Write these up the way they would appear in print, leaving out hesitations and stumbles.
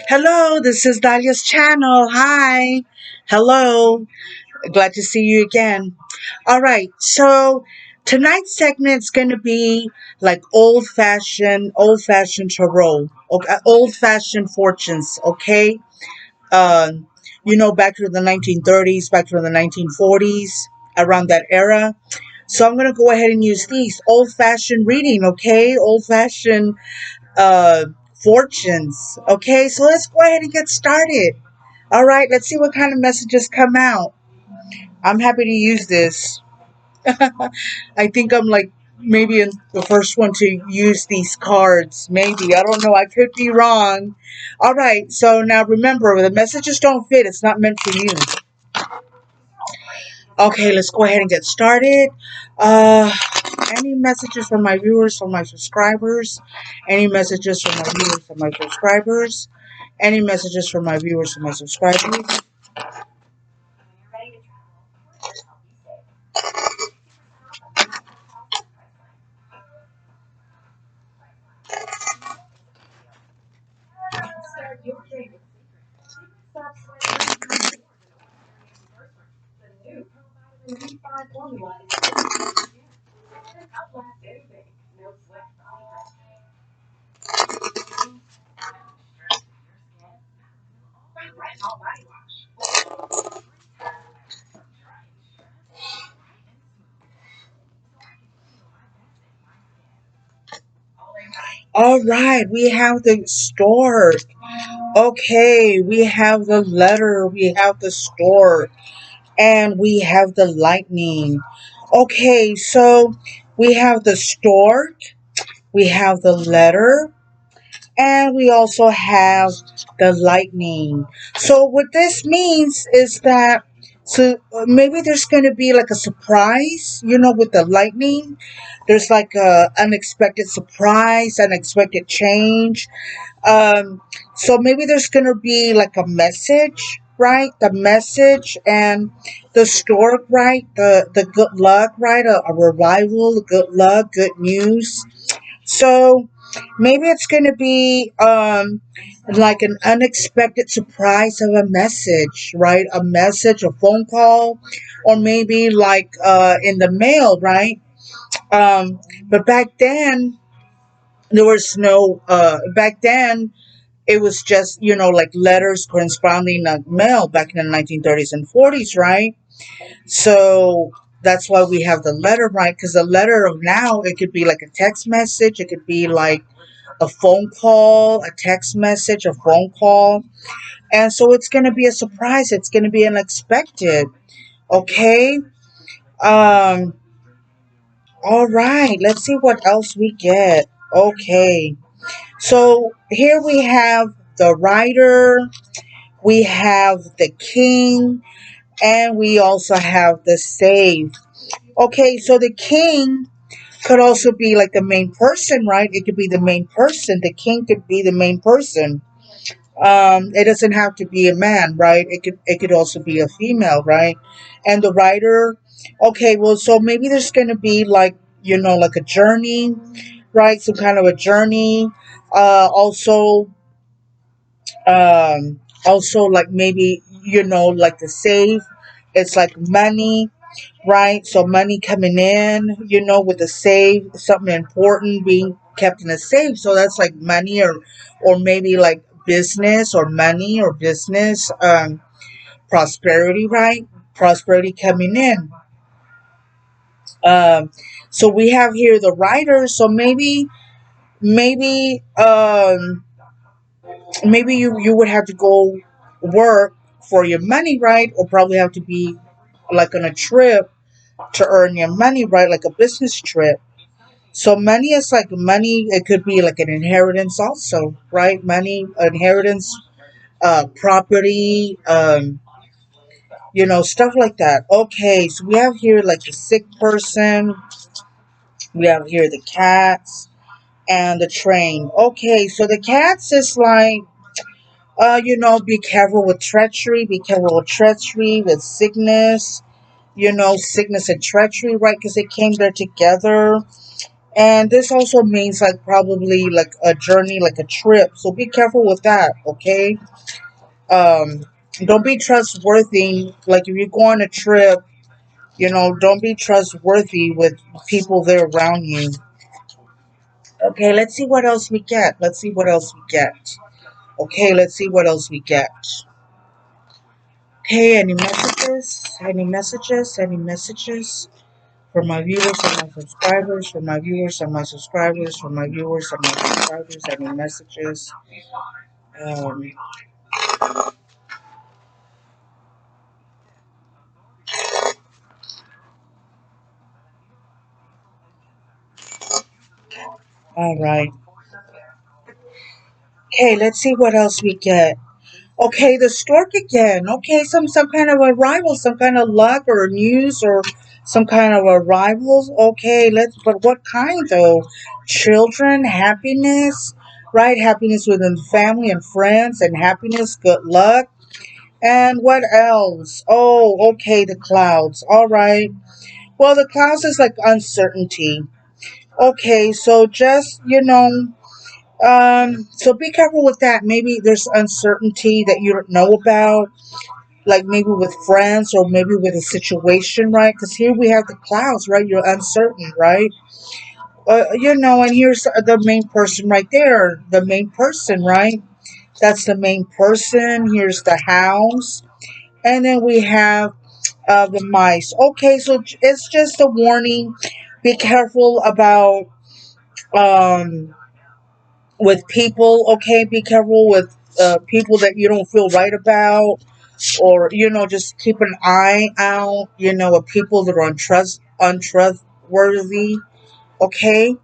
Hello, this is Dalia's channel. Hi. Hello. Glad to see you again. All right. So tonight's segment is going to be like old fashioned tarot, okay, old fashioned fortunes. Okay. Um, back to the 1930s, back to the 1940s, around that era. So I'm going to go ahead and use these old fashioned reading. Okay. Old fashioned uh, fortunes. Okay, so let's go ahead and get started. All right, let's see what kind of messages come out. I'm happy to use this. I think I'm like maybe the first one to use these cards. Maybe. I don't know. I could be wrong. All right, so now remember the messages don't fit. It's not meant for you. Okay, let's go ahead and get started. Uh, any messages from my viewers, from my subscribers? Any messages from my viewers, from my subscribers? Any messages from my viewers, from my subscribers? All right, we have the stork. Okay, we have the letter, we have the stork, and we have the lightning. Okay, so we have the stork, we have the letter, and we also have the lightning. So what this means is that maybe there's going to be like a surprise, with the lightning. There's like a unexpected surprise, unexpected change. Um, so maybe there's going to be like a message, right? The message and the stork, right? The good luck, right? A revival, good luck, good news. So maybe it's going to be like an unexpected surprise of a message, right? A message, a phone call, or maybe like in the mail, right? But back then, there was no, back then, it was just, like letters corresponding like mail back in the 1930s and 40s, right? So that's why we have the letter, right? Because the letter of now, it could be like a text message, it could be like a phone call, a text message, a phone call. And so it's going to be a surprise. It's going to be unexpected. Okay. Um, all right. Let's see what else we get. Okay. So here we have the writer, we have the king, and we also have the sage. Okay. So the king could also be like the main person, right? It could be the main person. The king could be the main person. It doesn't have to be a man, right? It could also be a female, right? And the writer, okay, well, so maybe there's gonna be like, like a journey, right? Some kind of a journey. Also, like maybe, like the save. It's like money, right? So money coming in, with the safe, something important being kept in a safe. So that's like money, or maybe like business or money or business, prosperity, right? Prosperity coming in. Um, so we have here the writer. So maybe, maybe you would have to go work for your money, right? Or probably have to be like on a trip to earn your money, right? Like a business trip. So money is like money. It could be like an inheritance also, right? Money, inheritance, property, stuff like that. Okay, so we have here like the sick person. We have here the cats and the train. Okay, so the cats is like, be careful with treachery. Be careful with treachery, with sickness. Sickness and treachery, right? Because they came there together. And this also means like probably like a journey, like a trip. So be careful with that, okay? Um, don't be trustworthy. Like if you go on a trip, don't be trustworthy with people there around you. Okay, let's see what else we get. Let's see what else we get. Okay, let's see what else we get. Okay, any messages? Any messages? Any messages? For my viewers and my subscribers, for my viewers and my subscribers, for my viewers and my subscribers, any messages? Um, all right. Okay, let's see what else we get. Okay, the stork again. Okay, some kind of arrival, some kind of luck or news or some kind of arrivals. Okay, but what kind though? Children, happiness, right? Happiness within family and friends, and happiness, good luck. And what else? Oh, okay, the clouds. All right. Well, the clouds is like uncertainty. Okay, so just, so be careful with that. Maybe there's uncertainty that you don't know about, like maybe with friends or maybe with a situation, right? Because here we have the clouds, right? You're uncertain, right? And here's the main person right there. The main person, right? That's the main person. Here's the house. And then we have the mice. Okay, so it's just a warning. Be careful about um, with people. Okay, be careful with people that you don't feel right about, or just keep an eye out. Of people that are untrustworthy. Okay,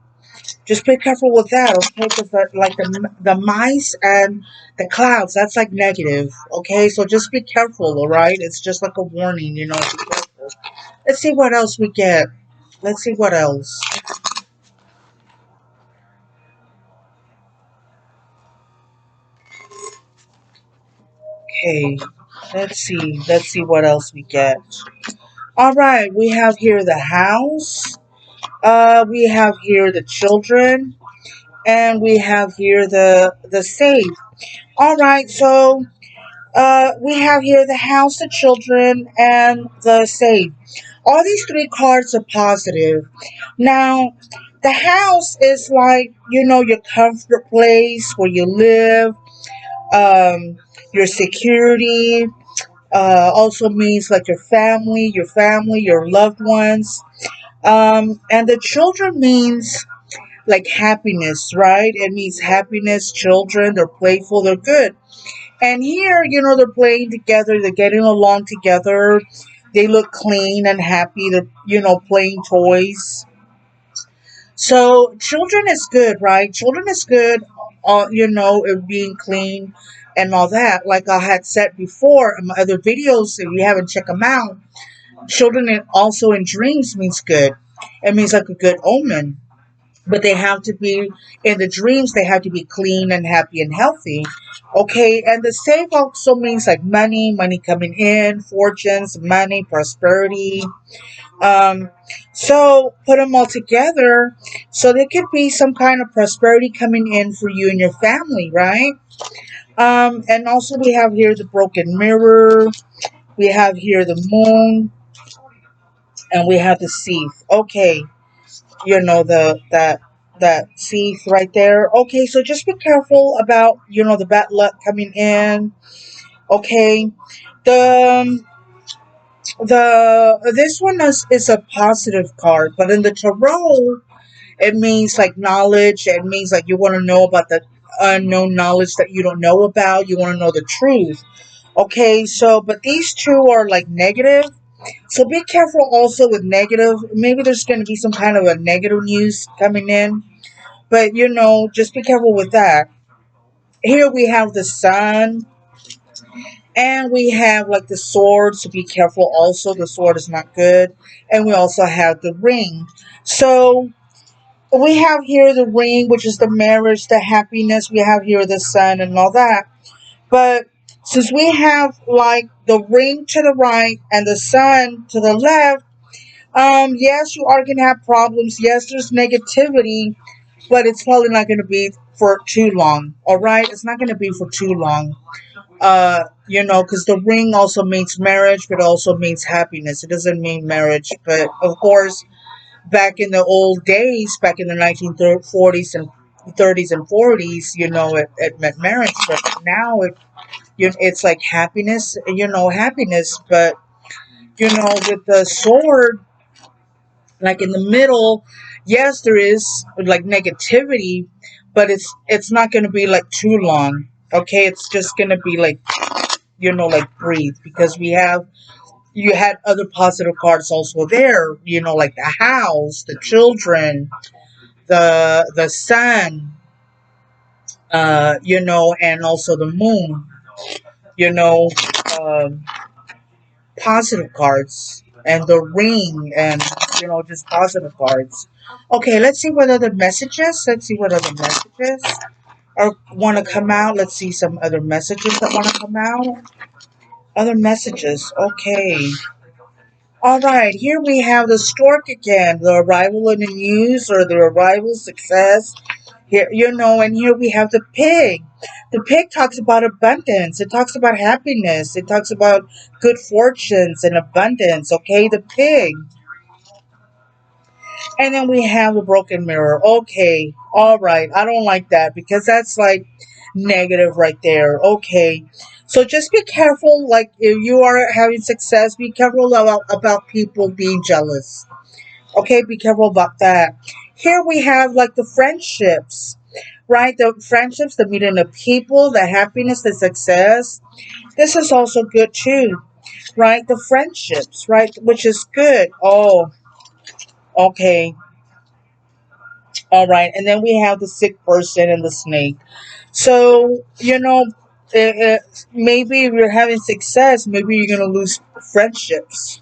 just be careful with that. Okay, because like the mice and the clouds, that's like negative. Okay, so just be careful. All right, it's just like a warning. Be careful. Let's see what else we get. Let's see what else. Okay, let's see. Let's see what else we get. All right, we have here the house. We have here the children, and we have here the safe. All right, so we have here the house, the children, and the safe. All these three cards are positive. Now, the house is like your comfort place where you live, um, your security. Also means like your loved ones. And the children means like happiness, right? It means happiness, children, they're playful, they're good. And here, they're playing together, they're getting along together. They look clean and happy. They're, playing toys. So children is good, right? Children is good, it being clean and all that. Like I had said before in my other videos, if you haven't checked them out, children also in dreams means good. It means like a good omen. But they have to be in the dreams. They have to be clean and happy and healthy. Okay, and the safe also means like money coming in, fortunes, money, prosperity. Um, so put them all together. So there could be some kind of prosperity coming in for you and your family, right? And also we have here the broken mirror. We have here the moon, and we have the thief. Okay, that thief right there. Okay, so just be careful about the bad luck coming in. Okay, the this one is a positive card, but in the tarot, it means like knowledge. It means like you want to know about the unknown knowledge that you don't know about. You want to know the truth. Okay, so but these two are like negative. So be careful also with negative. Maybe there's going to be some kind of a negative news coming in. But just be careful with that. Here we have the sun, and we have like the sword, so be careful also. The sword is not good. And we also have the ring. So we have here the ring, which is the marriage, the happiness. We have here the sun and all that. But since we have like the ring to the right and the sun to the left, Yes, you are gonna have problems. Yes, there's negativity, but it's probably not gonna be for too long. All right, it's not gonna be for too long. Because the ring also means marriage, but also means happiness. It doesn't mean marriage, but of course, back in the old days, back in the 1940s and 30s and 40s, it meant marriage. But now it's like happiness, happiness. But with the sword, like in the middle, yes, there is like negativity, but it's not going to be like too long. Okay, it's just going to be like like breathe, because you had other positive cards also there, like the house, the children, the sun, and also the moon, you know, um, positive cards, and the ring, and just positive cards. Okay, let's see what other messages. Let's see what other messages are want to come out. Let's see some other messages that want to come out. Other messages. Okay. All right, here we have the stork again, the arrival in the news, or the arrival success. Here, and here we have the pig. The pig talks about abundance. It talks about happiness. It talks about good fortunes and abundance. Okay, the pig. And then we have the broken mirror. Okay, all right. I don't like that, because that's like negative right there. Okay. So just be careful. Like, if you are having success, be careful about people being jealous. Okay, be careful about that. Here we have like the friendships, right? The friendships, the meeting of people, the happiness, the success. This is also good too, right? The friendships, right? Which is good. Oh, okay. All right. And then we have the sick person and the snake. So, maybe if you're having success, maybe you're going to lose friendships,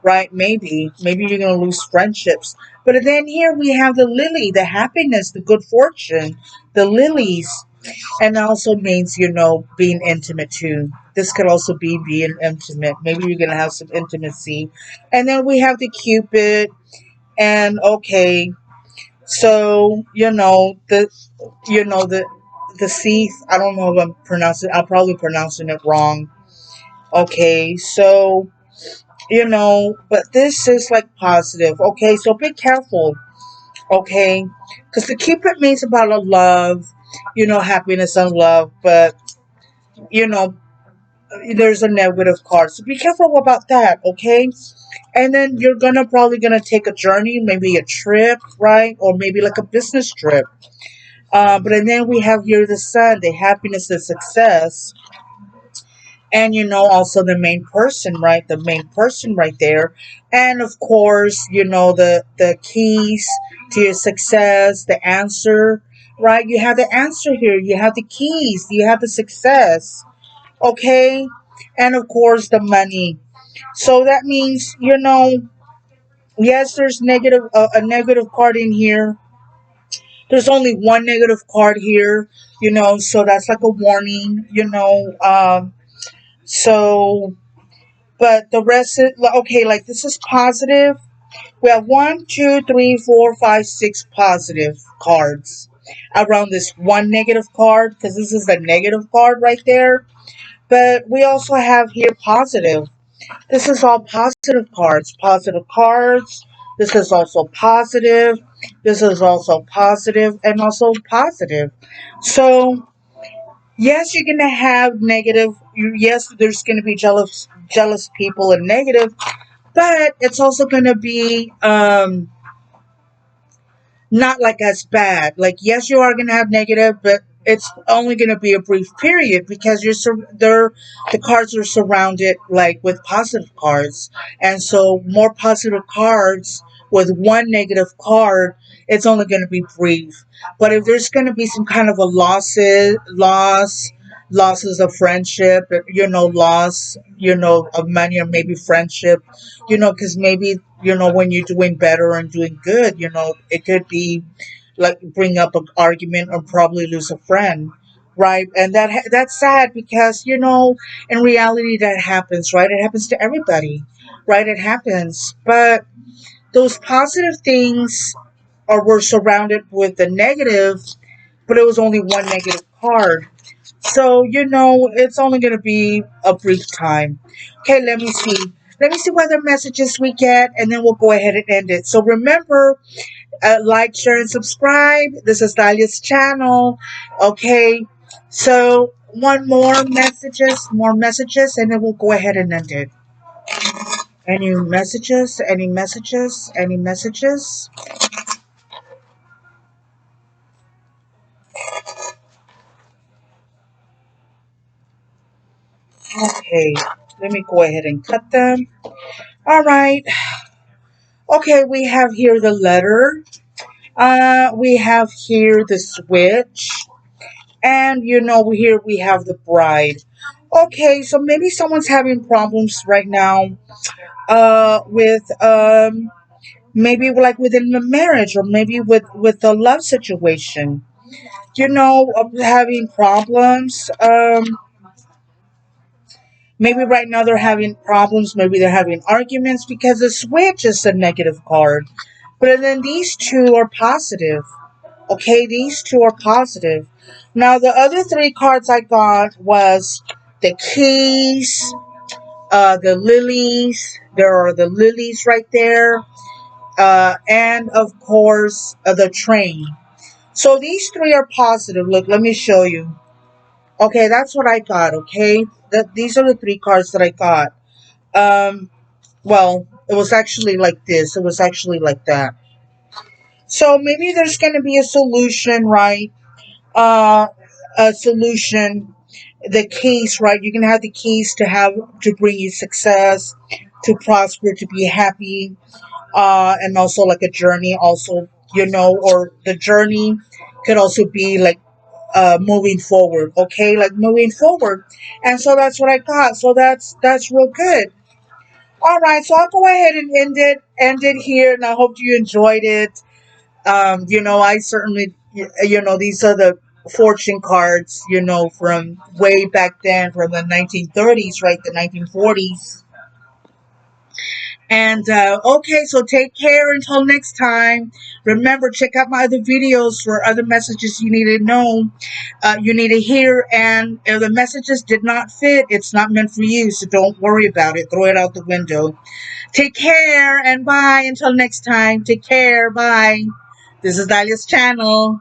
right? Maybe you're going to lose friendships. But then here we have the lily, the happiness, the good fortune, the lilies, and also means, being intimate too. This could also be being intimate. Maybe you're going to have some intimacy. And then we have the cupid, and okay, so, the Ceith, I don't know if I'm pronouncing, I'm probably pronouncing it wrong. Okay, so, but this is like positive. Okay, so be careful. Okay, because the Cupid means about a love, happiness and love, but, you know, there's a negative card. So be careful about that. Okay, and then you're probably gonna take a journey, maybe a trip, right? Or maybe like a business trip. But and then we have here the sun, the happiness, the success, and also the main person, right? The main person right there, and of course the keys to your success, the answer, right? You have the answer here. You have the keys. You have the success. Okay, and of course the money. So that means yes, there's a negative card in here. There's only one negative card here, so that's like a warning, so, but the rest is okay, like this is positive. We have one, two, three, four, five, six positive cards around this one negative card, because this is the negative card right there. But we also have here positive. This is all positive cards. Positive cards. This is also positive. This is also positive and also positive. So yes, you're gonna have negative. Yes, there's gonna be jealous people and negative, but it's also gonna be not like as bad. Like, yes, you are going to have negative, but it's only going to be a brief period, because the cards are surrounded like with positive cards, and so more positive cards with one negative card, it's only going to be brief. But if there's going to be some kind of a losses of friendship, loss, of money, or maybe friendship, because maybe, when you're doing better and doing good, it could be like bring up an argument or probably lose a friend, right? And that's sad, because, in reality that happens, right? It happens to everybody, right? It happens. But those positive things are were surrounded with the negative, but it was only one negative card. So, it's only going to be a brief time. Okay, let me see. Let me see what other messages we get, and then we'll go ahead and end it. So, remember, like, share, and subscribe. This is Dalia's channel. Okay, so one more messages, and then we'll go ahead and end it. Any messages? Any messages? Any messages? Okay, let me go ahead and cut them. All right. Okay, we have here the letter. We have here the switch. And here we have the bride. Okay, so maybe someone's having problems right now with maybe like within the marriage, or maybe with the love situation. Having problems. Maybe right now they're having problems. Maybe they're having arguments because the switch is a negative card. But then these two are positive. Okay, these two are positive. Now the other three cards I got was the keys, the lilies. There are the lilies right there, and of course the train. So these three are positive. Look, let me show you. Okay, that's what I got. Okay, these are the three cards that I got. Um, well, it was actually like this. It was actually like that. So maybe there's going to be a solution, right? uh, a solution, the keys, right? You can have the keys to bring you success, to prosper, to be happy, and also like a journey, also, or the journey could also be like moving forward, okay, like moving forward, and so that's what I got. So that's real good. All right, so I'll go ahead and end it here, and I hope you enjoyed it. I certainly, these are the fortune cards, from way back then, from the 1930s, right? The 1940s. And okay, so take care until next time. Remember, check out my other videos for other messages you need to know, you need to hear. And if the messages did not fit, it's not meant for you. So don't worry about it. Throw it out the window. Take care and bye until next time. Take care. Bye. This is Dalia's channel.